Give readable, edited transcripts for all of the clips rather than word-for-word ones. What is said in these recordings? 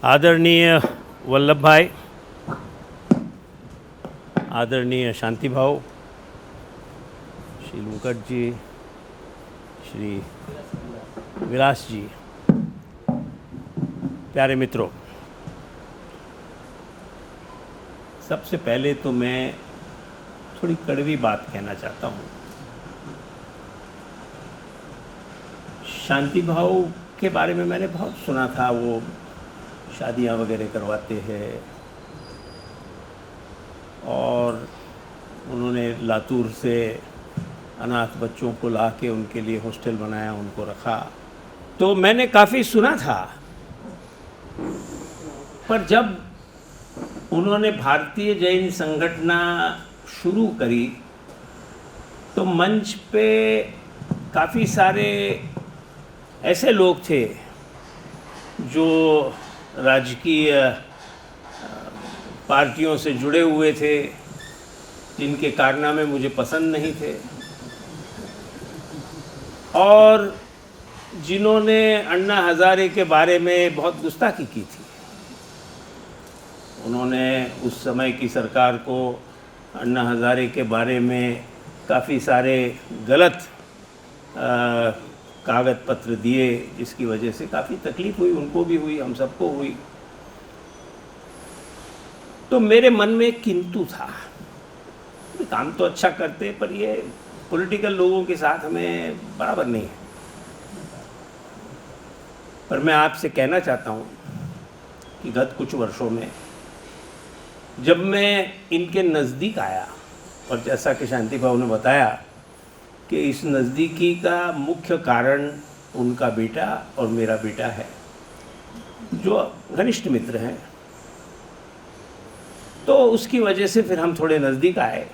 आदरणीय वल्लभ भाई, आदरणीय शांति भाव, श्री लुकट जी, श्री विलास जी, प्यारे मित्रों, सबसे पहले तो मैं थोड़ी कड़वी बात कहना चाहता हूँ। शांति भाव के बारे में मैंने बहुत सुना था, वो शादियाँ वगैरह करवाते हैं और उन्होंने लातूर से अनाथ बच्चों को ला के उनके लिए हॉस्टल बनाया, उनको रखा, तो मैंने काफ़ी सुना था। पर जब उन्होंने भारतीय जैन संगठना शुरू करी तो मंच पे काफ़ी सारे ऐसे लोग थे जो राजकीय पार्टियों से जुड़े हुए थे, जिनके कारनामे मुझे पसंद नहीं थे और जिन्होंने अन्ना हज़ारे के बारे में बहुत गुस्ताखी की थी। उन्होंने उस समय की सरकार को अन्ना हज़ारे के बारे में काफ़ी सारे गलत कागज़ पत्र दिए, जिसकी वजह से काफ़ी तकलीफ़ हुई, उनको भी हुई, हम सबको हुई। तो मेरे मन में किंतु था, काम तो अच्छा करते पर ये पॉलिटिकल लोगों के साथ हमें बराबर नहीं है। पर मैं आपसे कहना चाहता हूँ कि गत कुछ वर्षों में जब मैं इनके नज़दीक आया, और जैसा कि शांति भाव ने बताया कि इस नज़दीकी का मुख्य कारण उनका बेटा और मेरा बेटा है, जो घनिष्ठ मित्र हैं, तो उसकी वजह से फिर हम थोड़े नज़दीक आए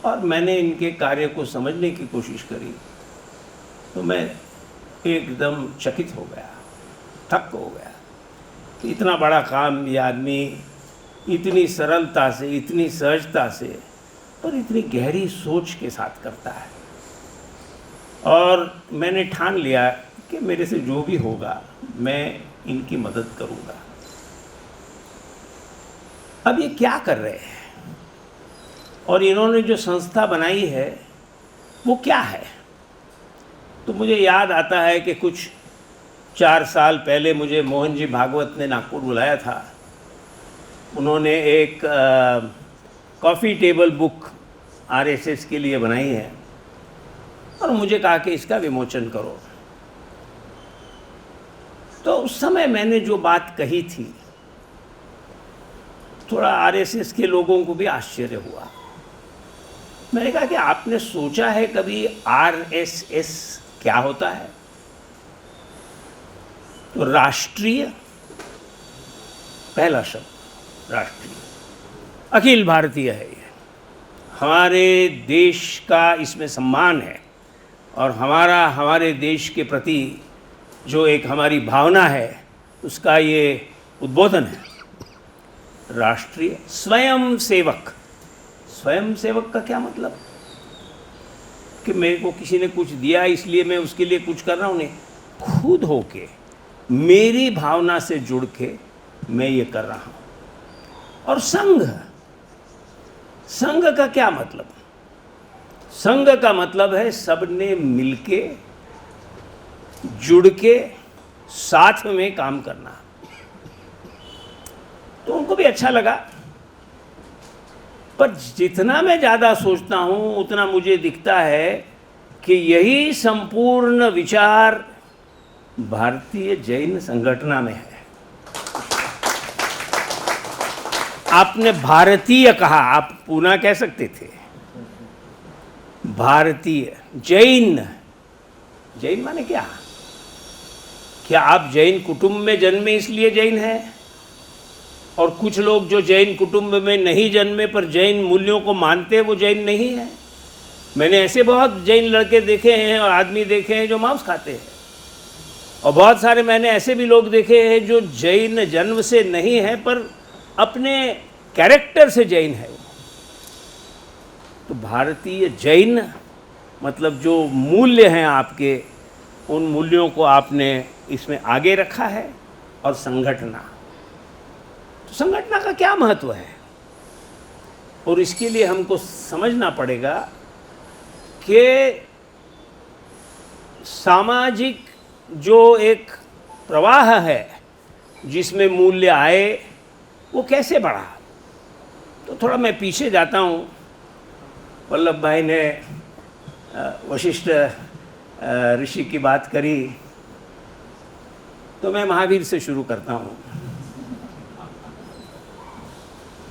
और मैंने इनके कार्य को समझने की कोशिश करी। तो मैं एकदम चकित हो गया, थक हो गया कि इतना बड़ा काम ये आदमी इतनी सरलता से, इतनी सहजता से और इतनी गहरी सोच के साथ करता है। और मैंने ठान लिया कि मेरे से जो भी होगा मैं इनकी मदद करूँगा। अब ये क्या कर रहे हैं और इन्होंने जो संस्था बनाई है वो क्या है? तो मुझे याद आता है कि कुछ 4 साल पहले मुझे मोहन जी भागवत ने नागपुर बुलाया था। उन्होंने एक कॉफ़ी टेबल बुक आरएसएस के लिए बनाई है और मुझे कहा कि इसका विमोचन करो। तो उस समय मैंने जो बात कही थी, थोड़ा आरएसएस के लोगों को भी आश्चर्य हुआ। मैंने कहा कि आपने सोचा है कभी आरएसएस क्या होता है? तो राष्ट्रीय, पहला शब्द राष्ट्रीय, अखिल भारतीय है। ये हमारे देश का इसमें सम्मान है और हमारे देश के प्रति जो एक हमारी भावना है उसका ये उद्बोधन है। राष्ट्रीय स्वयं सेवक। स्वयं सेवक का क्या मतलब? कि मेरे को किसी ने कुछ दिया इसलिए मैं उसके लिए कुछ कर रहा हूँ, नहीं, खुद होके मेरी भावना से जुड़ के मैं ये कर रहा हूँ। और संघ, संघ का क्या मतलब? संघ का मतलब है सबने मिलके, जुड़ के, साथ में काम करना। तो उनको भी अच्छा लगा। पर जितना मैं ज़्यादा सोचता हूँ उतना मुझे दिखता है कि यही संपूर्ण विचार भारतीय जैन संगठना में है। आपने भारतीय कहा, आप पूना कह सकते थे। भारतीय, जैन, जैन माने क्या? क्या आप जैन कुटुंब में जन्मे इसलिए जैन हैं? और कुछ लोग जो जैन कुटुंब में नहीं जन्मे पर जैन मूल्यों को मानते हैं, वो जैन नहीं है? मैंने ऐसे बहुत जैन लड़के देखे हैं और आदमी देखे हैं जो मांस खाते हैं, और बहुत सारे मैंने ऐसे भी लोग देखे हैं जो जैन जन्म से नहीं है पर अपने कैरेक्टर से जैन है। तो भारतीय जैन मतलब जो मूल्य हैं आपके, उन मूल्यों को आपने इसमें आगे रखा है। और संगठना, संगठन का क्या महत्व है? और इसके लिए हमको समझना पड़ेगा कि सामाजिक जो एक प्रवाह है जिसमें मूल्य आए, वो कैसे बढ़ा। तो थोड़ा मैं पीछे जाता हूँ। वल्लभ भाई ने वशिष्ठ ऋषि की बात करी, तो मैं महावीर से शुरू करता हूँ।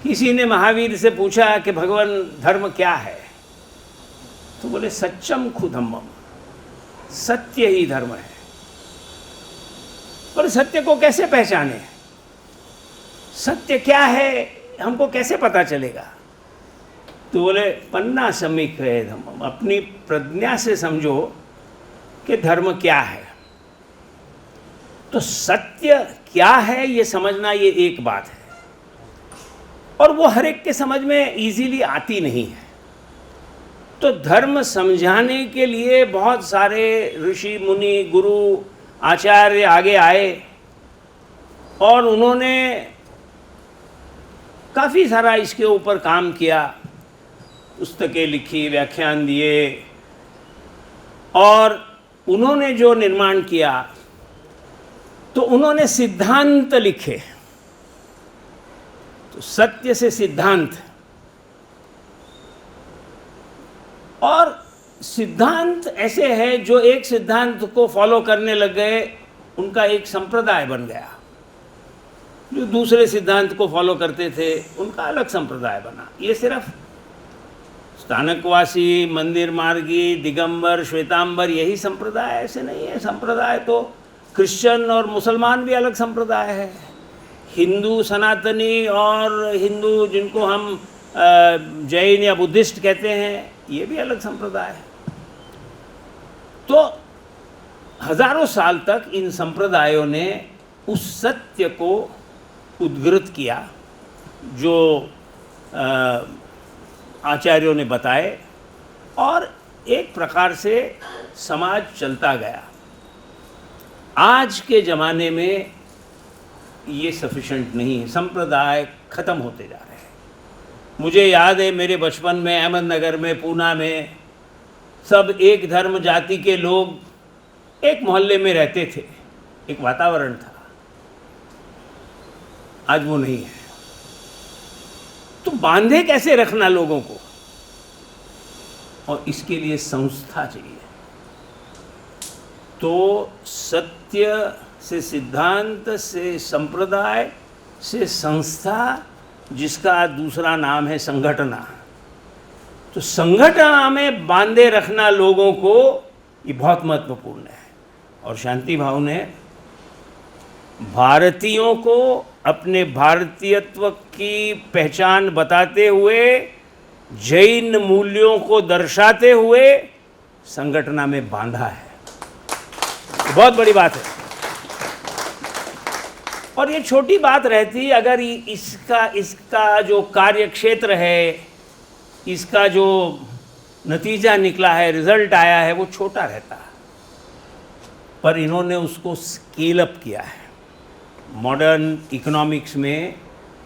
किसी ने महावीर से पूछा कि भगवान धर्म क्या है, तो बोले सच्चम खुधम्मम, सत्य ही धर्म है। पर सत्य को कैसे पहचाने? सत्य क्या है, हमको कैसे पता चलेगा? तो बोले पन्ना समीक है धम्मम, अपनी प्रज्ञा से समझो कि धर्म क्या है। तो सत्य क्या है ये समझना, ये एक बात है, और वो हर एक के समझ में इजीली आती नहीं है। तो धर्म समझाने के लिए बहुत सारे ऋषि मुनि गुरु आचार्य आगे आए और उन्होंने काफ़ी सारा इसके ऊपर काम किया, पुस्तकें लिखी, व्याख्यान दिए, और उन्होंने जो निर्माण किया तो उन्होंने सिद्धांत लिखे। तो सत्य से सिद्धांत, और सिद्धांत ऐसे है जो एक सिद्धांत को फॉलो करने लग गए, उनका एक संप्रदाय बन गया। जो दूसरे सिद्धांत को फॉलो करते थे उनका अलग संप्रदाय बना। ये सिर्फ स्थानकवासी, मंदिर मार्गी, दिगंबर, श्वेतांबर यही संप्रदाय ऐसे नहीं है। संप्रदाय तो क्रिश्चियन और मुसलमान भी अलग संप्रदाय है, हिंदू सनातनी और हिंदू जिनको हम जैन या बुद्धिस्ट कहते हैं, ये भी अलग संप्रदाय है। तो हजारों साल तक इन संप्रदायों ने उस सत्य को उद्घृत किया जो आचार्यों ने बताए, और एक प्रकार से समाज चलता गया। आज के ज़माने में ये सफिशेंट नहीं है, संप्रदाय ख़त्म होते जा रहे हैं। मुझे याद है मेरे बचपन में अहमदनगर में, पूना में, सब एक धर्म जाति के लोग एक मोहल्ले में रहते थे, एक वातावरण था। आज वो नहीं है। तो बांधे कैसे रखना लोगों को, और इसके लिए संस्था चाहिए। तो सत्य से सिद्धांत, से संप्रदाय, से संस्था, जिसका दूसरा नाम है संगठना। तो संगठना में बांधे रखना लोगों को, ये बहुत महत्वपूर्ण है। और शांति भाव ने भारतीयों को अपने भारतीयत्व की पहचान बताते हुए, जैन मूल्यों को दर्शाते हुए संगठना में बांधा है। बहुत बड़ी बात है। और ये छोटी बात रहती अगर इसका जो कार्य क्षेत्र है, इसका जो नतीजा निकला है, रिजल्ट आया है, वो छोटा रहता। पर इन्होंने उसको स्केल अप किया है। मॉडर्न इकोनॉमिक्स में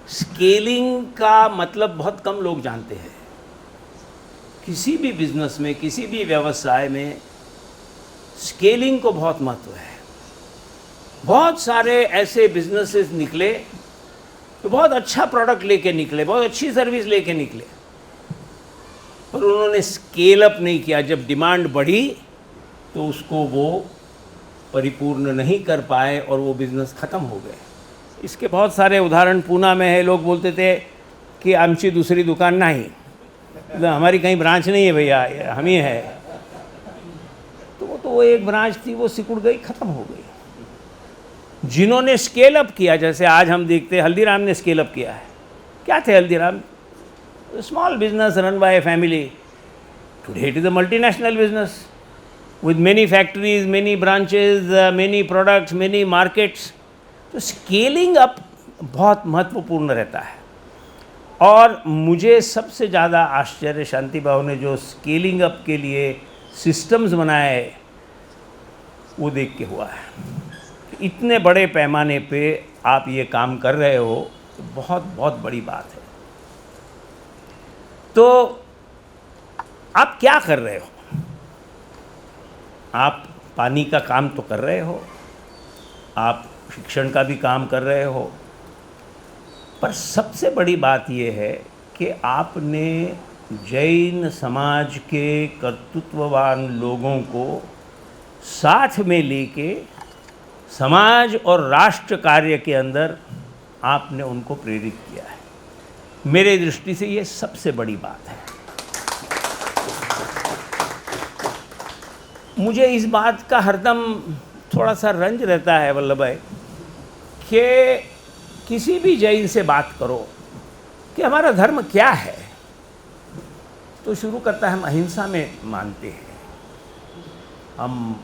स्केलिंग का मतलब बहुत कम लोग जानते हैं। किसी भी बिजनेस में, किसी भी व्यवसाय में स्केलिंग को बहुत महत्व है। बहुत सारे ऐसे बिजनेसेस निकले तो बहुत अच्छा प्रोडक्ट लेके निकले, बहुत अच्छी सर्विस लेके निकले, पर उन्होंने स्केल अप नहीं किया। जब डिमांड बढ़ी तो उसको वो परिपूर्ण नहीं कर पाए और वो बिज़नेस ख़त्म हो गए। इसके बहुत सारे उदाहरण पूना में है। लोग बोलते थे कि आमची दूसरी दुकान नहीं, मतलब हमारी कहीं ब्रांच नहीं है भैया, हम ही है। तो वो एक ब्रांच थी, वो सिकुड़ गई, ख़त्म हो गई। जिन्होंने स्केल अप किया, जैसे आज हम देखते हैं हल्दीराम ने स्केल अप किया है। क्या थे Haldiram? Small business run by a family. Today it is a multinational business with many factories, many branches, many products, many markets. तो स्केलिंग अप बहुत महत्वपूर्ण रहता है। और मुझे सबसे ज़्यादा आश्चर्य शांति भाव ने जो स्केलिंग अप के लिए सिस्टम्स बनाए वो देख के हुआ है। इतने बड़े पैमाने पे आप ये काम कर रहे हो, तो बहुत बहुत बड़ी बात है। तो आप क्या कर रहे हो? आप पानी का काम तो कर रहे हो, आप शिक्षण का भी काम कर रहे हो, पर सबसे बड़ी बात यह है कि आपने जैन समाज के कर्तृत्ववान लोगों को साथ में लेके समाज और राष्ट्र कार्य के अंदर आपने उनको प्रेरित किया है। मेरे दृष्टि से ये सबसे बड़ी बात है। मुझे इस बात का हरदम थोड़ा सा रंज रहता है वल्लभ भाई कि किसी भी जैन से बात करो कि हमारा धर्म क्या है, तो शुरू करता है हम अहिंसा में मानते हैं, हम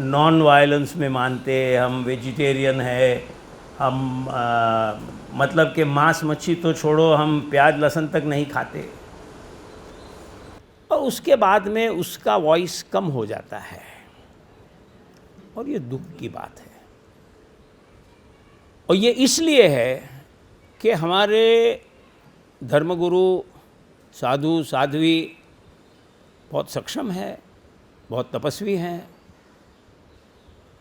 नॉन वायलेंस में मानते हैं, हम वेजिटेरियन है, हम मतलब कि मांस मच्छी तो छोड़ो, हम प्याज लहसुन तक नहीं खाते। और उसके बाद में उसका वॉइस कम हो जाता है और ये दुख की बात है। और ये इसलिए है कि हमारे धर्मगुरु साधु साध्वी बहुत सक्षम है, बहुत तपस्वी हैं,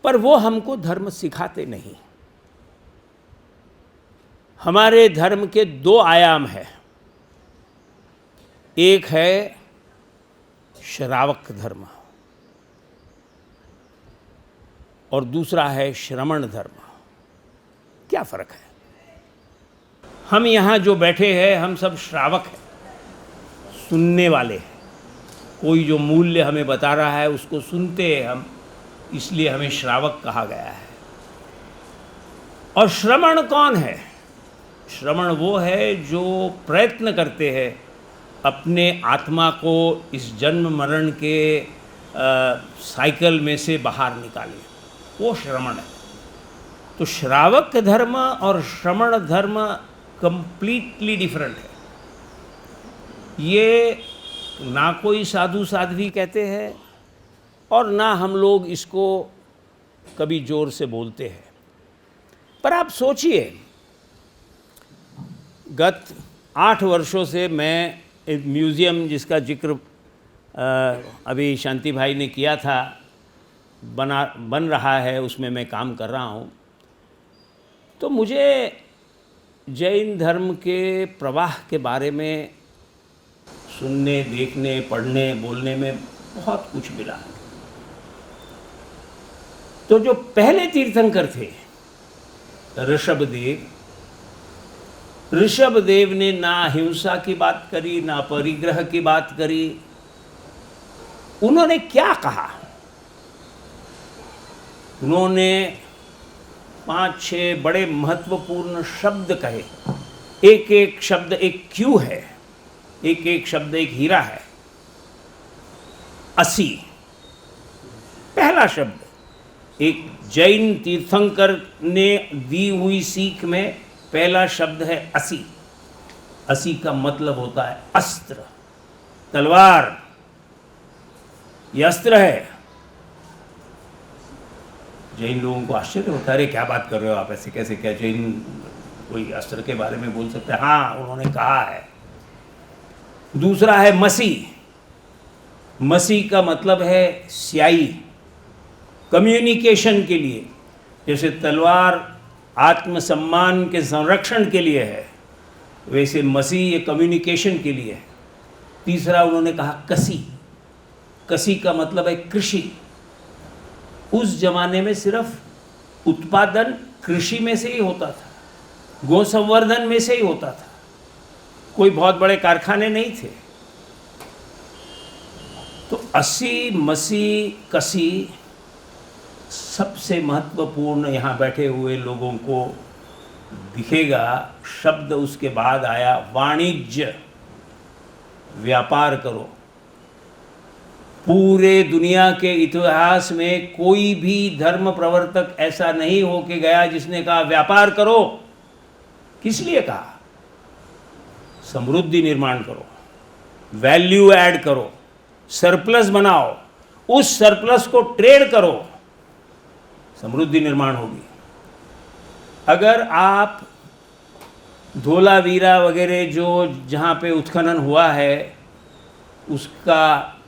पर वो हमको धर्म सिखाते नहीं। हमारे धर्म के दो आयाम हैं, एक है श्रावक धर्म और दूसरा है श्रमण धर्म। क्या फर्क है? हम यहाँ जो बैठे हैं हम सब श्रावक हैं, सुनने वाले हैं। कोई जो मूल्य हमें बता रहा है उसको सुनते हैं हम, इसलिए हमें श्रावक कहा गया है। और श्रमण कौन है? श्रमण वो है जो प्रयत्न करते हैं अपने आत्मा को इस जन्म मरण के साइकिल में से बाहर निकाले, वो श्रमण है। तो श्रावक धर्म और श्रमण धर्म कंप्लीटली डिफरेंट है। ये ना कोई साधु साध्वी कहते हैं और ना हम लोग इसको कभी जोर से बोलते हैं। पर आप सोचिए, गत 8 वर्षों से मैं एक म्यूज़ियम जिसका जिक्र अभी शांति भाई ने किया था, बन रहा है, उसमें मैं काम कर रहा हूँ। तो मुझे जैन धर्म के प्रवाह के बारे में सुनने, देखने, पढ़ने, बोलने में बहुत कुछ मिला। तो जो पहले तीर्थंकर थे ऋषभदेव ने ना हिंसा की बात करी, ना परिग्रह की बात करी। उन्होंने क्या कहा? उन्होंने 5-6 बड़े महत्वपूर्ण शब्द कहे। एक एक शब्द एक क्यू है, एक एक शब्द एक हीरा है। 80 पहला शब्द। एक जैन तीर्थंकर ने दी हुई सीख में पहला शब्द है 80। 80 का मतलब होता है अस्त्र, तलवार। ये अस्त्र है। जैन लोगों को आश्चर्य होता है, अरे क्या बात कर रहे हो आप, ऐसे कैसे, क्या जैन कोई अस्त्र के बारे में बोल सकते हैं? हाँ, उन्होंने कहा है। दूसरा है मसीह। मसीह का मतलब है स्याही, कम्युनिकेशन के लिए। जैसे तलवार आत्मसम्मान के संरक्षण के लिए है, वैसे मसीह ये कम्युनिकेशन के लिए है। तीसरा उन्होंने कहा कसी। कसी का मतलब है कृषि। उस जमाने में सिर्फ उत्पादन कृषि में से ही होता था, गौ संवर्धन में से ही होता था, कोई बहुत बड़े कारखाने नहीं थे। तो 80 मसीह कसी सबसे महत्वपूर्ण यहाँ बैठे हुए लोगों को दिखेगा शब्द। उसके बाद आया वाणिज्य, व्यापार करो। पूरे दुनिया के इतिहास में कोई भी धर्म प्रवर्तक ऐसा नहीं होके गया जिसने कहा व्यापार करो। किस लिए कहा? समृद्धि निर्माण करो, वैल्यू ऐड करो, सरप्लस बनाओ, उस सरप्लस को ट्रेड करो, समृद्धि निर्माण होगी। अगर आप धोलावीरा वगैरह जो जहाँ पे उत्खनन हुआ है उसका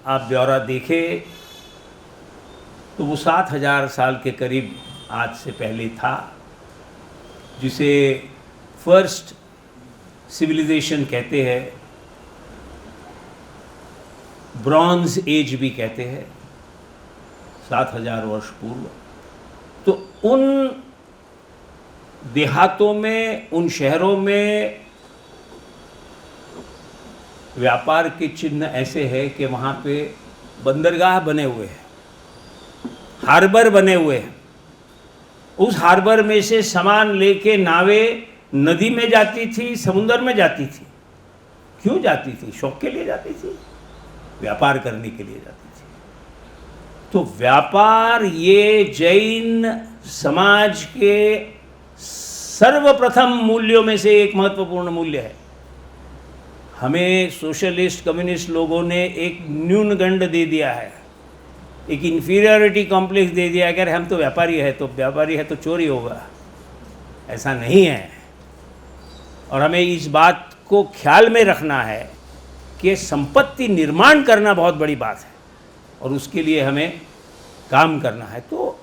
आप ब्यौरा देखें तो वो 7,000 साल के करीब आज से पहले था, जिसे फर्स्ट सिविलाइजेशन कहते हैं, ब्रॉन्ज एज भी कहते हैं, 7,000 वर्ष पूर्व। तो उन देहातों में, उन शहरों में व्यापार के चिन्ह ऐसे हैं कि वहाँ पे बंदरगाह बने हुए हैं, हार्बर बने हुए हैं। उस हार्बर में से सामान लेके नावें नदी में जाती थी, समुद्र में जाती थी। क्यों जाती थी? शौक के लिए जाती थी, व्यापार करने के लिए जाती थी। तो व्यापार ये जैन समाज के सर्वप्रथम मूल्यों में से एक महत्वपूर्ण मूल्य है। हमें सोशलिस्ट कम्युनिस्ट लोगों ने एक न्यूनगंड दे दिया है, एक इन्फीरियरिटी कॉम्प्लेक्स दे दिया है कि हम तो व्यापारी है तो चोरी होगा। ऐसा नहीं है। और हमें इस बात को ख्याल में रखना है कि संपत्ति निर्माण करना बहुत बड़ी बात है और उसके लिए हमें काम करना है। तो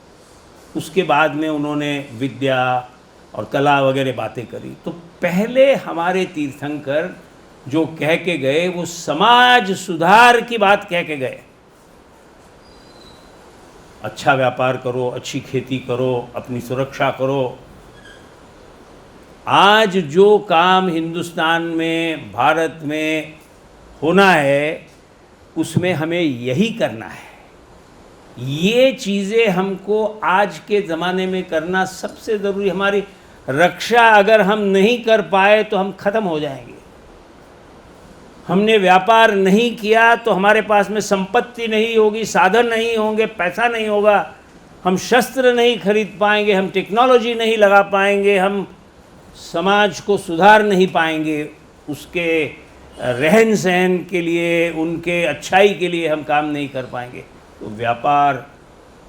उसके बाद में उन्होंने विद्या और कला वगैरह बातें करी। तो पहले हमारे तीर्थंकर जो कह के गए वो समाज सुधार की बात कह के गए। अच्छा व्यापार करो, अच्छी खेती करो, अपनी सुरक्षा करो। आज जो काम हिंदुस्तान में, भारत में होना है उसमें हमें यही करना है। ये चीज़ें हमको आज के ज़माने में करना सबसे ज़रूरी। हमारी रक्षा अगर हम नहीं कर पाए तो हम ख़त्म हो जाएंगे। हमने व्यापार नहीं किया तो हमारे पास में संपत्ति नहीं होगी, साधन नहीं होंगे, पैसा नहीं होगा, हम शस्त्र नहीं खरीद पाएंगे, हम टेक्नोलॉजी नहीं लगा पाएंगे, हम समाज को सुधार नहीं पाएंगे, उसके रहन सहन के लिए, उनके अच्छाई के लिए हम काम नहीं कर पाएंगे। तो व्यापार,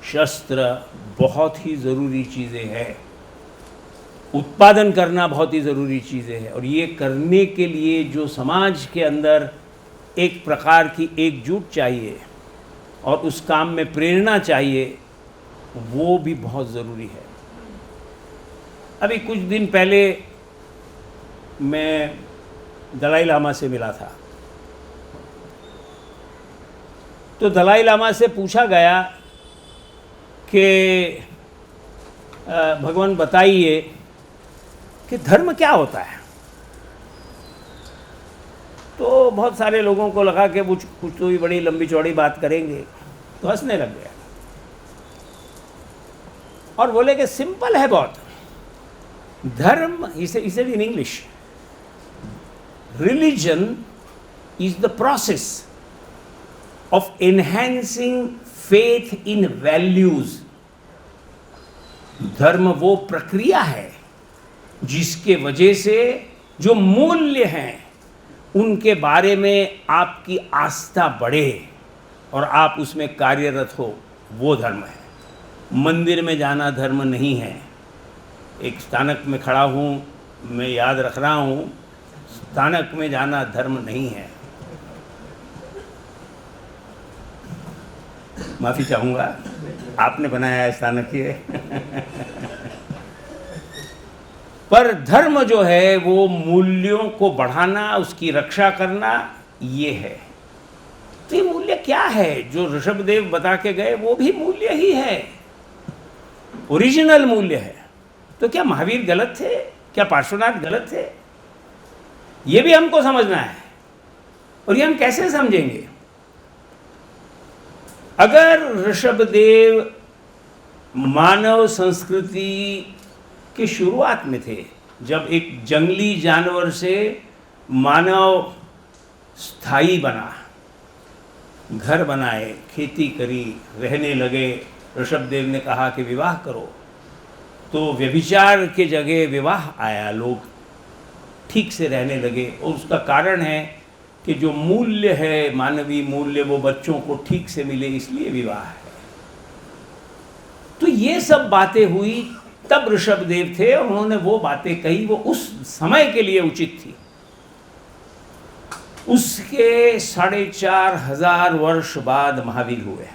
शस्त्र बहुत ही ज़रूरी चीज़ें हैं। उत्पादन करना बहुत ही ज़रूरी चीज़ें हैं। और ये करने के लिए जो समाज के अंदर एक प्रकार की एकजुट चाहिए और उस काम में प्रेरणा चाहिए, वो भी बहुत ज़रूरी है। अभी कुछ दिन पहले मैं दलाई लामा से मिला था। तो दलाई लामा से पूछा गया कि भगवान बताइए कि धर्म क्या होता है। तो बहुत सारे लोगों को लगा कि कुछ तो भी बड़ी लंबी चौड़ी बात करेंगे, तो हंसने लग गया और बोले कि सिंपल है बहुत। धर्म, इसे in English, religion is the process of enhancing faith in values. धर्म वो प्रक्रिया है जिसके वजह से जो मूल्य हैं उनके बारे में आपकी आस्था बढ़े और आप उसमें कार्यरत हो, वो धर्म है। मंदिर में जाना धर्म नहीं है। एक स्थानक में खड़ा हूँ, मैं याद रख रहा हूँ, स्थानक में जाना धर्म नहीं है। माफ़ी चाहूँगा, आपने बनाया है स्थानक ये। पर धर्म जो है वो मूल्यों को बढ़ाना, उसकी रक्षा करना, ये है। तो ये मूल्य क्या है जो ऋषभदेव बता के गए? वो भी मूल्य ही है, ओरिजिनल मूल्य है। तो क्या महावीर गलत थे? क्या पार्श्वनाथ गलत थे? ये भी हमको समझना है। और ये हम कैसे समझेंगे? अगर ऋषभदेव मानव संस्कृति की शुरुआत में थे, जब एक जंगली जानवर से मानव स्थायी बना, घर बनाए, खेती करी, रहने लगे, ऋषभदेव ने कहा कि विवाह करो, तो व्यभिचार के जगह विवाह आया, लोग ठीक से रहने लगे। और उसका कारण है कि जो मूल्य है, मानवीय मूल्य, वो बच्चों को ठीक से मिले, इसलिए विवाह है। तो ये सब बातें हुई तब ऋषभदेव थे और उन्होंने वो बातें कही, वो उस समय के लिए उचित थी। उसके 4,500 वर्ष बाद महावीर हुए।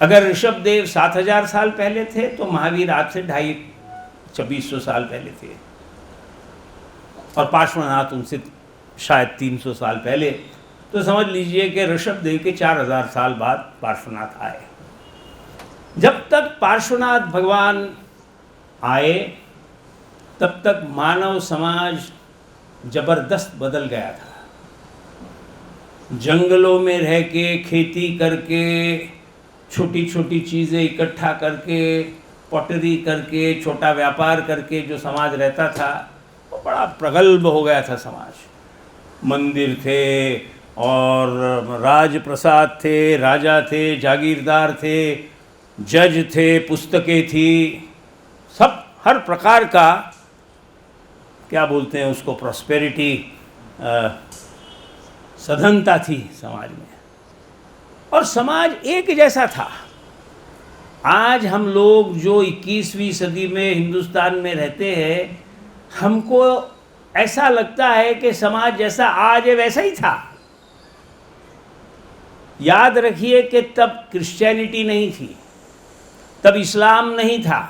अगर ऋषभदेव 7,000 साल पहले थे तो महावीर आज से 2,500-2,600 साल पहले थे, और पार्श्वनाथ उनसे शायद 300 साल पहले। तो समझ लीजिए कि ऋषभदेव के 4,000 साल बाद पार्श्वनाथ आए। जब तक पार्श्वनाथ भगवान आए तब तक मानव समाज जबरदस्त बदल गया था। जंगलों में रह के, खेती करके, छोटी छोटी चीज़ें इकट्ठा करके, पॉटरी करके, छोटा व्यापार करके जो समाज रहता था वो बड़ा प्रगल्भ हो गया था समाज। मंदिर थे और राजप्रसाद थे, राजा थे, जागीरदार थे, जज थे, पुस्तकें थी, सब हर प्रकार का, क्या बोलते हैं उसको, प्रॉस्पेरिटी, सधनता थी समाज में, और समाज एक जैसा था। आज हम लोग जो 21वीं सदी में हिंदुस्तान में रहते हैं, हमको ऐसा लगता है कि समाज जैसा आज है वैसा ही था। याद रखिए कि तब क्रिश्चियनिटी नहीं थी, तब इस्लाम नहीं था।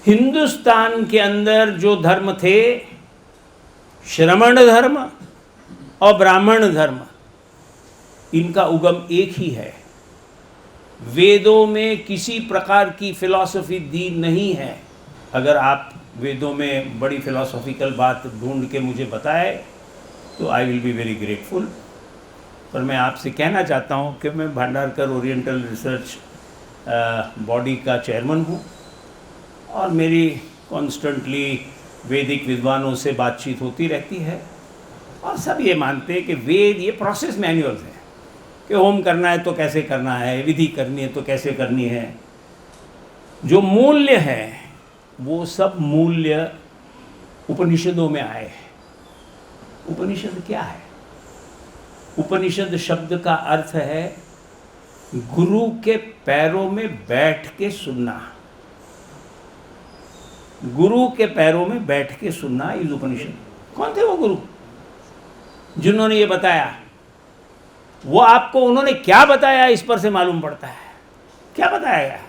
हिंदुस्तान के अंदर जो धर्म थे, श्रमण धर्म और ब्राह्मण धर्म, इनका उगम एक ही है। वेदों में किसी प्रकार की फिलॉसफी दी नहीं है। अगर आप वेदों में बड़ी फिलॉसॉफिकल बात ढूंढ के मुझे बताए तो I will be very grateful. पर मैं आपसे कहना चाहता हूँ कि मैं भंडारकर ओरिएंटल रिसर्च बॉडी का चेयरमैन हूँ, और मेरी कॉन्स्टेंटली वैदिक विद्वानों से बातचीत होती रहती है, और सब ये मानते हैं कि वेद ये प्रोसेस मैनुअल है कि होम करना है तो कैसे करना है, विधि करनी है तो कैसे करनी है। जो मूल्य है वो सब मूल्य उपनिषदों में आए हैं। उपनिषद क्या है? उपनिषद शब्द का अर्थ है गुरु के पैरों में बैठ के सुनना। गुरु के पैरों में बैठ के सुनना इस उपनिषद। कौन थे वो गुरु जिन्होंने ये बताया? वो आपको उन्होंने क्या बताया इस पर से मालूम पड़ता है। क्या बताया गया?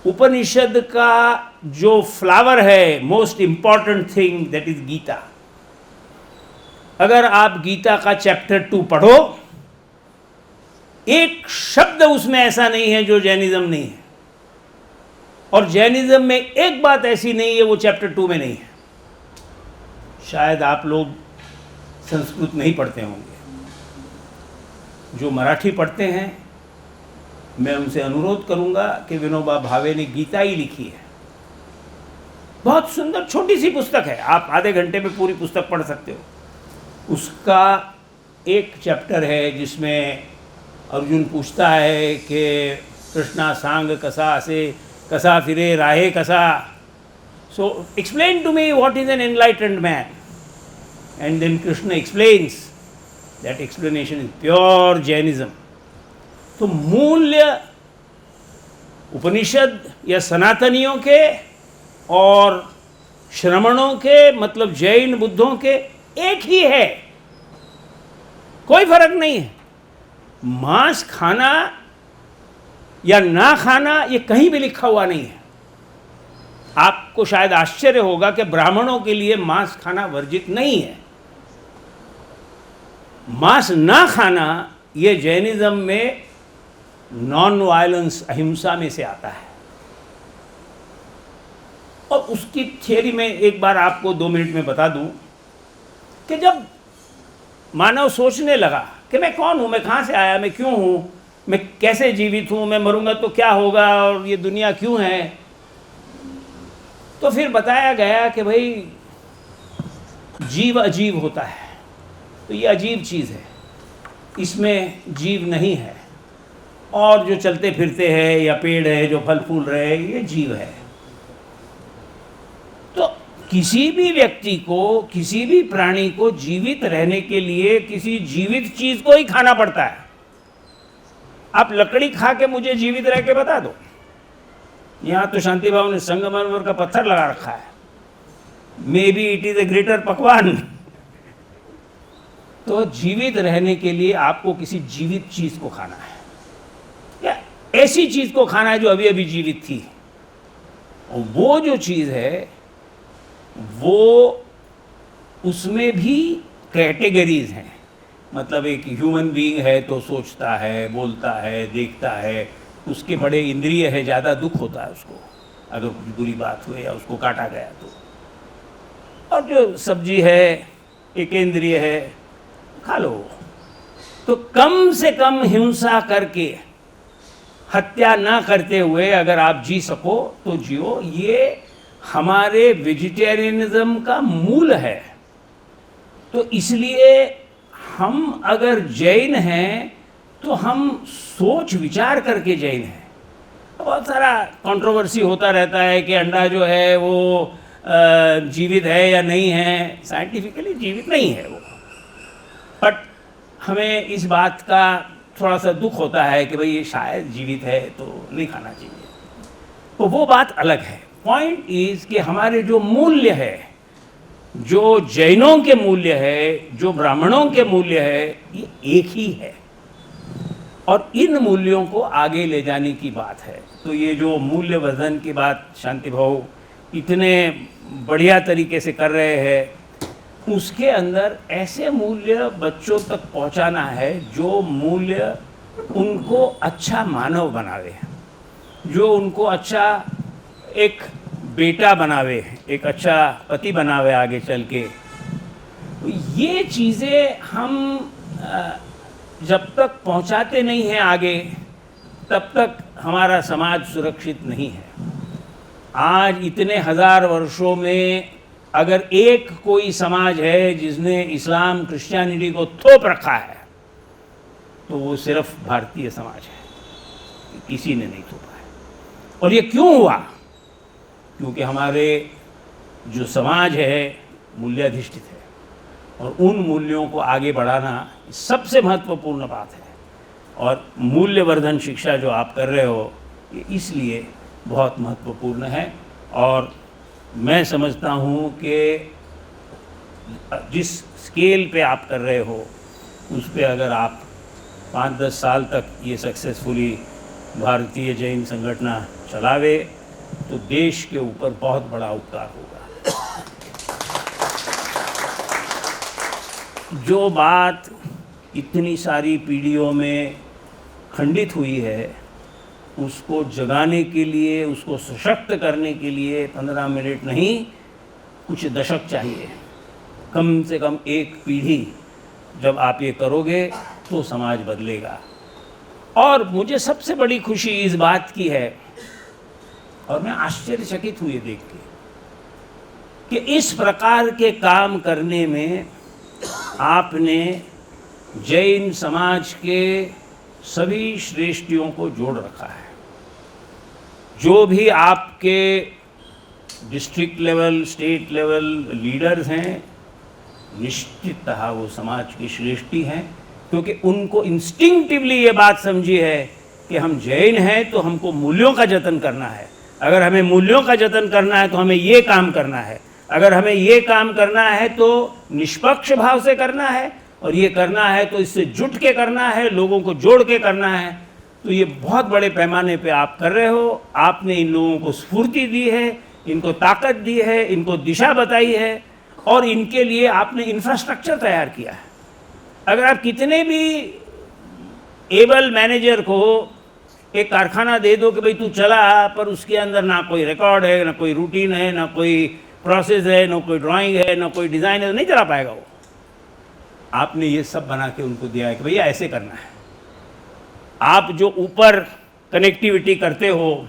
उपनिषद का जो फ्लावर है, most important thing, that is Gita. अगर आप गीता का चैप्टर 2 पढ़ो, एक शब्द उसमें ऐसा नहीं है जो जैनिज्म नहीं है, और जैनिज्म में एक बात ऐसी नहीं है वो चैप्टर 2 में नहीं है। शायद आप लोग संस्कृत नहीं पढ़ते होंगे, जो मराठी पढ़ते हैं मैं उनसे अनुरोध करूंगा कि विनोबा भावे ने गीता ही लिखी है। बहुत सुंदर छोटी सी पुस्तक है, आप आधे घंटे में पूरी पुस्तक पढ़ सकते हो। उसका एक चैप्टर है जिसमें अर्जुन पूछता है कि कृष्णा सांग कसा से कसा फिरे राहे कसा, so explain to me what is an enlightened man, and then Krishna explains. That explanation is pure Jainism. तो मूल्य उपनिषद या सनातनियों के और श्रमणों के, मतलब जैन बुद्धों के, एक ही है, कोई फर्क नहीं है। मांस खाना या ना खाना ये कहीं भी लिखा हुआ नहीं है। आपको शायद आश्चर्य होगा कि ब्राह्मणों के लिए मांस खाना वर्जित नहीं है। मांस ना खाना ये जैनिज्म में नॉन वायलेंस, अहिंसा में से आता है। और उसकी थियरी में एक बार आपको 2 मिनट में बता दूं कि जब मानव सोचने लगा कि मैं कौन हूं, मैं कहां से आया, मैं क्यों हूं, मैं कैसे जीवित हूं, मैं मरूंगा तो क्या होगा, और ये दुनिया क्यों है, तो फिर बताया गया कि भाई जीव अजीब होता है, तो ये अजीब चीज़ है, इसमें जीव नहीं है, और जो चलते फिरते हैं या पेड़ है जो फल फूल रहे हैं ये जीव है। तो किसी भी व्यक्ति को, किसी भी प्राणी को जीवित रहने के लिए किसी जीवित चीज को ही खाना पड़ता है। आप लकड़ी खा के मुझे जीवित रह के बता दो, यहाँ तो शांति भाव ने संगमरमर का पत्थर लगा रखा है, may be it is a greater पकवान। तो जीवित रहने के लिए आपको किसी जीवित चीज को खाना है, या ऐसी चीज को खाना है जो अभी अभी जीवित थी। और वो जो चीज है वो, उसमें भी कैटेगरीज हैं। मतलब एक ह्यूमन बीइंग है तो सोचता है, बोलता है, देखता है, उसके बड़े इंद्रिय है, ज़्यादा दुख होता है उसको अगर कुछ बुरी बात हुई या उसको काटा गया तो। और जो सब्जी है एक इंद्रिय है, खा लो। तो कम से कम हिंसा करके, हत्या ना करते हुए अगर आप जी सको तो जियो। ये हमारे वेजिटेरियनिज्म का मूल है। तो इसलिए हम अगर जैन हैं तो हम सोच विचार करके जैन हैं। बहुत सारा कंट्रोवर्सी होता रहता है कि अंडा जो है वो जीवित है या नहीं है। साइंटिफिकली जीवित नहीं है वो, बट हमें इस बात का थोड़ा सा दुख होता है कि भाई ये शायद जीवित है तो नहीं खाना चाहिए। तो वो बात अलग है। पॉइंट इज कि हमारे जो मूल्य है, जो जैनों के मूल्य है, जो ब्राह्मणों के मूल्य है, ये एक ही है और इन मूल्यों को आगे ले जाने की बात है। तो ये जो मूल्यवर्धन की बात शांति भाव इतने बढ़िया तरीके से कर रहे हैं, उसके अंदर ऐसे मूल्य बच्चों तक पहुंचाना है जो मूल्य उनको अच्छा मानव बनावे, जो उनको अच्छा एक बेटा बनावे, एक अच्छा पति बनावे आगे चल के। तो ये चीज़ें हम जब तक पहुंचाते नहीं हैं आगे, तब तक हमारा समाज सुरक्षित नहीं है। आज इतने हजार वर्षों में अगर एक कोई समाज है जिसने इस्लाम क्रिश्चियनिटी को थोप रखा है तो वो सिर्फ भारतीय समाज है, किसी ने नहीं थोपा है। और ये क्यों हुआ? क्योंकि हमारे जो समाज है मूल्याधिष्ठित है और उन मूल्यों को आगे बढ़ाना सबसे महत्वपूर्ण बात है। और मूल्यवर्धन शिक्षा जो आप कर रहे हो ये इसलिए बहुत महत्वपूर्ण है। और मैं समझता हूँ कि जिस स्केल पे आप कर रहे हो उस पे अगर आप 5-10 साल तक ये सक्सेसफुली भारतीय जैन संगठन चलावे तो देश के ऊपर बहुत बड़ा उपकार होगा। जो बात इतनी सारी पीढ़ियों में खंडित हुई है उसको जगाने के लिए, उसको सशक्त करने के लिए 15 मिनट नहीं, कुछ दशक चाहिए। कम से कम एक पीढ़ी जब आप ये करोगे तो समाज बदलेगा। और मुझे सबसे बड़ी खुशी इस बात की है, और मैं आश्चर्यचकित हुई देख के, कि इस प्रकार के काम करने में आपने जैन समाज के सभी श्रेष्ठियों को जोड़ रखा है। जो भी आपके district level, state level leaders हैं, निश्चिततः वो समाज की श्रेष्ठी हैं, क्योंकि उनको इंस्टिंक्टिवली ये बात समझी है कि हम जैन हैं तो हमको मूल्यों का जतन करना है। अगर हमें मूल्यों का जतन करना है तो हमें ये काम करना है। अगर हमें ये काम करना है तो निष्पक्ष भाव से करना है, और ये करना है तो इससे जुट के करना है, लोगों को जोड़ के करना है। तो ये बहुत बड़े पैमाने पे आप कर रहे हो। आपने इन लोगों को स्फूर्ति दी है, इनको ताकत दी है, इनको दिशा बताई है, और इनके लिए आपने इंफ्रास्ट्रक्चर तैयार किया है। अगर आप कितने भी एबल मैनेजर को एक कारखाना दे दो कि भाई तू चला, पर उसके अंदर ना कोई रिकॉर्ड है, ना कोई रूटीन है, ना कोई प्रोसेस है, ना कोई ड्राइंग है, ना कोई डिज़ाइन है, तो नहीं चला पाएगा वो। आपने ये सब बना के उनको दिया है कि भैया ऐसे करना है। आप जो ऊपर कनेक्टिविटी करते हो,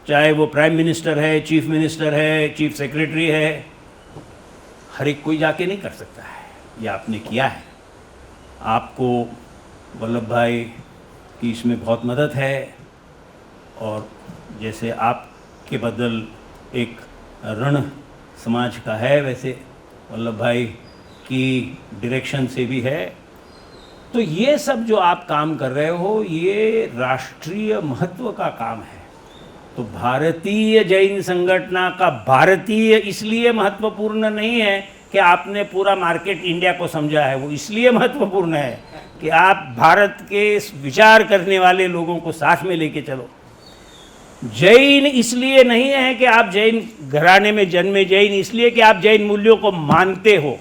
चाहे वो प्राइम मिनिस्टर है, चीफ मिनिस्टर है, चीफ सेक्रेटरी है, हर एक कोई जाके नहीं कर सकता है। ये आपने किया है। आपको वल्लभ भाई की इसमें बहुत मदद है, और जैसे आपके बदल एक रण समाज का है, वैसे वल्लभ भाई की डायरेक्शन से भी है। तो ये सब जो आप काम कर रहे हो ये राष्ट्रीय महत्व का काम है। तो भारतीय जैन संगठन का भारतीय इसलिए महत्वपूर्ण नहीं है कि आपने पूरा मार्केट इंडिया को समझा है, वो इसलिए महत्वपूर्ण है कि आप भारत के विचार करने वाले लोगों को साथ में लेके चलो। जैन इसलिए नहीं है कि आप जैन घराने में जन्मे, जैन इसलिए कि आप जैन मूल्यों को मानते हो।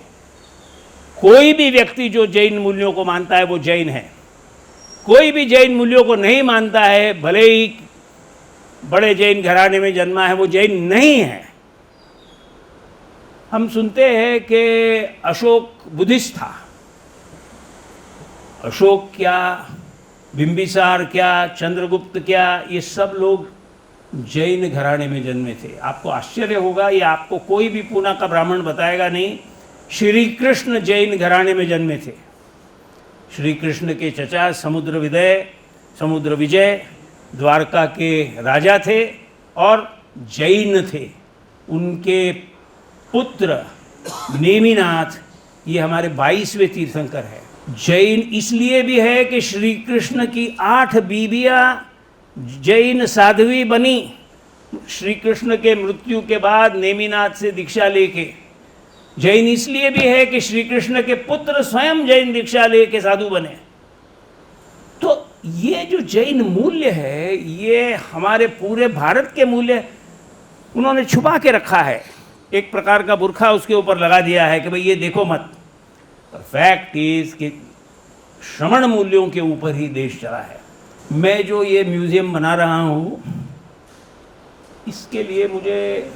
कोई भी व्यक्ति जो जैन मूल्यों को मानता है वो जैन है। कोई भी जैन मूल्यों को नहीं मानता है, भले ही बड़े जैन घराने में जन्मा है, वो जैन नहीं है। हम सुनते हैं कि अशोक बुद्धिस्ट था। अशोक क्या, बिंबिसार क्या, चंद्रगुप्त क्या, ये सब लोग जैन घराने में जन्मे थे। आपको आश्चर्य होगा, ये आपको कोई भी पूना का ब्राह्मण बताएगा नहीं। श्री कृष्ण जैन घराने में जन्मे थे। श्री कृष्ण के चचा समुद्र विजय द्वारका के राजा थे और जैन थे। उनके पुत्र नेमिनाथ ये हमारे 22वें तीर्थंकर है। जैन इसलिए भी है कि श्री कृष्ण की 8 बीवियां जैन साध्वी बनी। श्री कृष्ण के मृत्यु के बाद नेमिनाथ से दीक्षा लेके। जैन इसलिए भी है कि श्री कृष्ण के पुत्र स्वयं जैन दीक्षा लेके साधु बने। तो ये जो जैन मूल्य है, ये हमारे पूरे भारत के मूल्य उन्होंने छुपा के रखा है। एक प्रकार का बुरखा उसके ऊपर लगा दिया है कि भाई ये देखो मत। फैक्ट इज कि श्रमण मूल्यों के ऊपर ही देश चला है। मैं जो ये म्यूज़ियम बना रहा हूँ, इसके लिए मुझे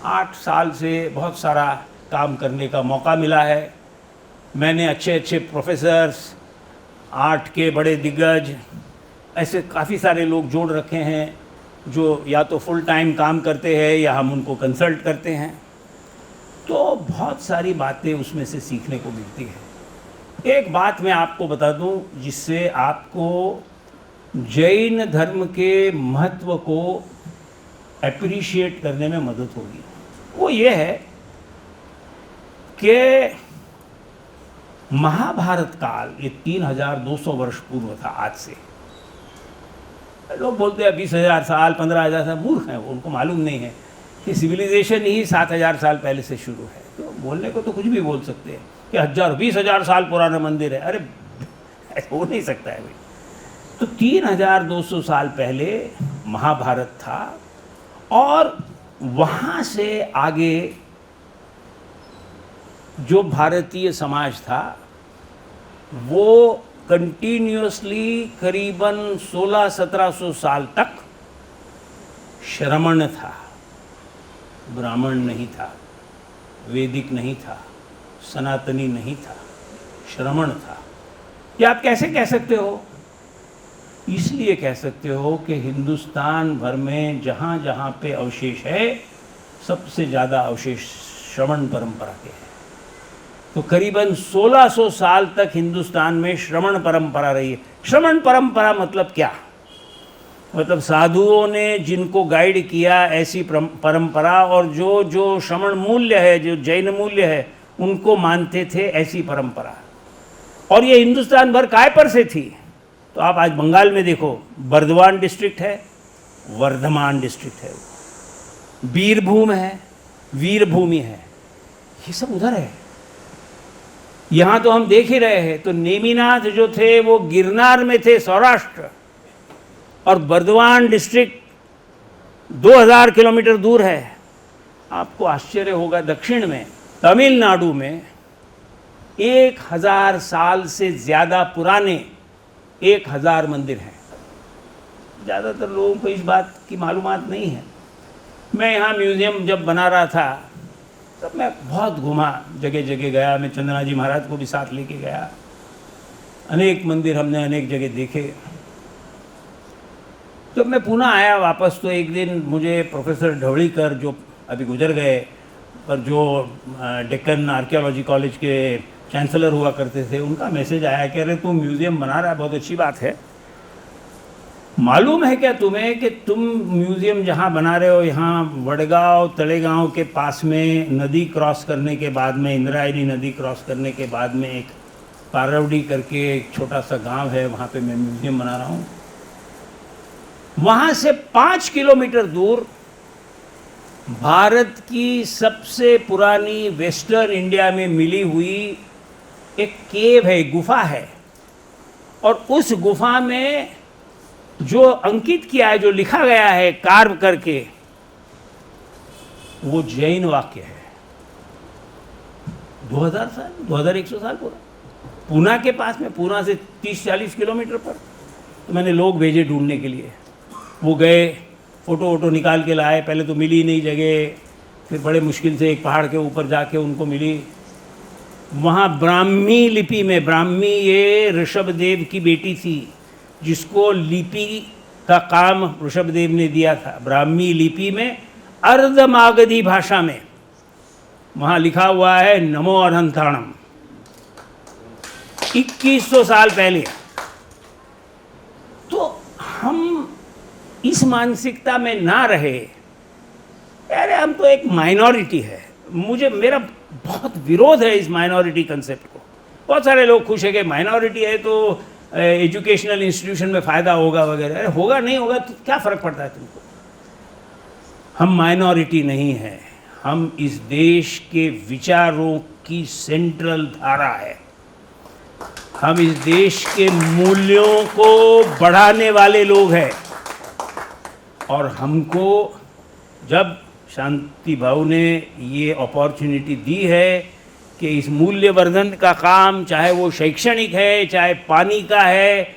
8 साल से बहुत सारा काम करने का मौका मिला है। मैंने अच्छे प्रोफेसर्स, आर्ट के बड़े दिग्गज, ऐसे काफ़ी सारे लोग जोड़ रखे हैं जो या तो फुल टाइम काम करते हैं या हम उनको कंसल्ट करते हैं। तो बहुत सारी बातें उसमें से सीखने को मिलती है। एक बात मैं आपको बता दूं जिससे आपको जैन धर्म के महत्व को एप्रिशिएट करने में मदद होगी। वो ये है कि महाभारत काल ये 3200 वर्ष पूर्व था आज से। लोग बोलते हैं 20,000 साल, 15,000 साल, मूर्ख हैं वो, उनको मालूम नहीं है कि सिविलाइजेशन ही 7,000 साल पहले से शुरू है। तो बोलने को तो कुछ भी बोल सकते हैं कि 20,000 साल पुराना मंदिर है। अरे ऐसा हो नहीं सकता है भाई। तो 3,200 साल पहले महाभारत था और वहाँ से आगे जो भारतीय समाज था वो कंटिन्यूअसली करीबन 1600-1700 साल तक श्रमण था। ब्राह्मण नहीं था, वैदिक नहीं था, सनातनी नहीं था, श्रमण था। ये आप कैसे कह सकते हो? इसलिए कह सकते हो कि हिंदुस्तान भर में जहाँ जहाँ पे अवशेष है, सबसे ज़्यादा अवशेष श्रमण परंपरा के हैं। तो करीबन 1600 साल तक हिंदुस्तान में श्रमण परंपरा रही है। श्रमण परंपरा मतलब क्या? मतलब साधुओं ने जिनको गाइड किया ऐसी परंपरा, और जो जो श्रमण मूल्य है, जो जैन मूल्य है, उनको मानते थे ऐसी परंपरा। और ये हिंदुस्तान भर काय पर से थी? तो आप आज बंगाल में देखो, बर्दवान डिस्ट्रिक्ट है, वर्धमान डिस्ट्रिक्ट है, बीरभूम है, वीरभूमि है, ये सब उधर है। यहाँ तो हम देख ही रहे हैं। तो नेमिनाथ जो थे वो गिरनार में थे, सौराष्ट्र, और बर्दवान डिस्ट्रिक्ट 2000 किलोमीटर दूर है। आपको आश्चर्य होगा, दक्षिण में तमिलनाडु में 1000 साल से ज़्यादा पुराने 1000 मंदिर हैं। ज़्यादातर लोगों को इस बात की मालूमात नहीं है। मैं यहाँ म्यूज़ियम जब बना रहा था तब मैं बहुत घूमा, जगह जगह गया। मैं चंद्रनाथ जी महाराज को भी साथ लेके गया। अनेक मंदिर हमने अनेक जगह देखे। जब मैं पुणे आया वापस, तो एक दिन मुझे प्रोफेसर ढवळीकर, जो अभी गुजर गए, पर जो डेक्कन आर्कियोलॉजी कॉलेज के चांसलर हुआ करते थे, उनका मैसेज आया कि अरे तुम म्यूज़ियम बना रहा है, बहुत अच्छी बात है। मालूम है क्या तुम्हें कि तुम म्यूज़ियम जहाँ बना रहे हो, यहाँ वडगांव तलेगांव के पास में नदी क्रॉस करने के बाद में, इंद्रायणी नदी क्रॉस करने के बाद में एक पारवडी करके एक छोटा सा गांव है, वहाँ पे मैं म्यूज़ियम बना रहा हूँ। वहाँ से 5 किलोमीटर दूर भारत की सबसे पुरानी वेस्टर्न इंडिया में मिली हुई एक केव है, गुफा है। और उस गुफा में जो अंकित किया है, जो लिखा गया है कार्व करके, वो जैन वाक्य है। 2100 साल पूरा, पूना के पास में, पूना से 30-40 किलोमीटर पर। तो मैंने लोग भेजे ढूंढने के लिए, वो गए, फ़ोटो वोटो निकाल के लाए। पहले तो मिली नहीं जगह, फिर बड़े मुश्किल से एक पहाड़ के ऊपर जाके उनको मिली। वहाँ ब्राह्मी लिपि में, ब्राह्मी ये ऋषभदेव की बेटी थी जिसको लिपि का काम ऋषभदेव ने दिया था। ब्राह्मी लिपि में अर्धमागधी भाषा में वहाँ लिखा हुआ है नमो अनंताणम, 2100 साल पहले। तो हम इस मानसिकता में ना रहे, अरे हम तो एक माइनॉरिटी है। मेरा बहुत विरोध है इस माइनॉरिटी कंसेप्ट को। बहुत सारे लोग खुश है कि माइनॉरिटी है तो एजुकेशनल इंस्टीट्यूशन में फ़ायदा होगा वगैरह। अरे होगा नहीं होगा तो क्या फ़र्क पड़ता है तुमको। हम माइनॉरिटी नहीं है, हम इस देश के विचारों की सेंट्रल धारा है। हम इस देश के मूल्यों को बढ़ाने वाले लोग हैं। और हमको जब शांति भाव ने ये अपॉर्चुनिटी दी है कि इस मूल्यवर्धन का काम, चाहे वो शैक्षणिक है, चाहे पानी का है,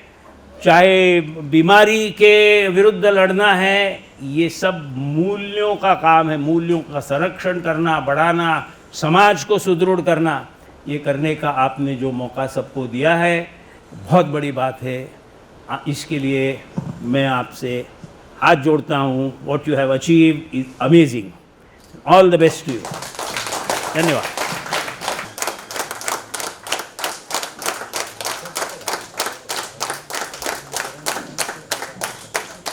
चाहे बीमारी के विरुद्ध लड़ना है, ये सब मूल्यों का काम है। मूल्यों का संरक्षण करना, बढ़ाना, समाज को सुदृढ़ करना, ये करने का आपने जो मौका सबको दिया है, बहुत बड़ी बात है। इसके लिए मैं आपसे हाथ जोड़ता हूँ। What you have achieved is amazing. All the best to you. धन्यवाद।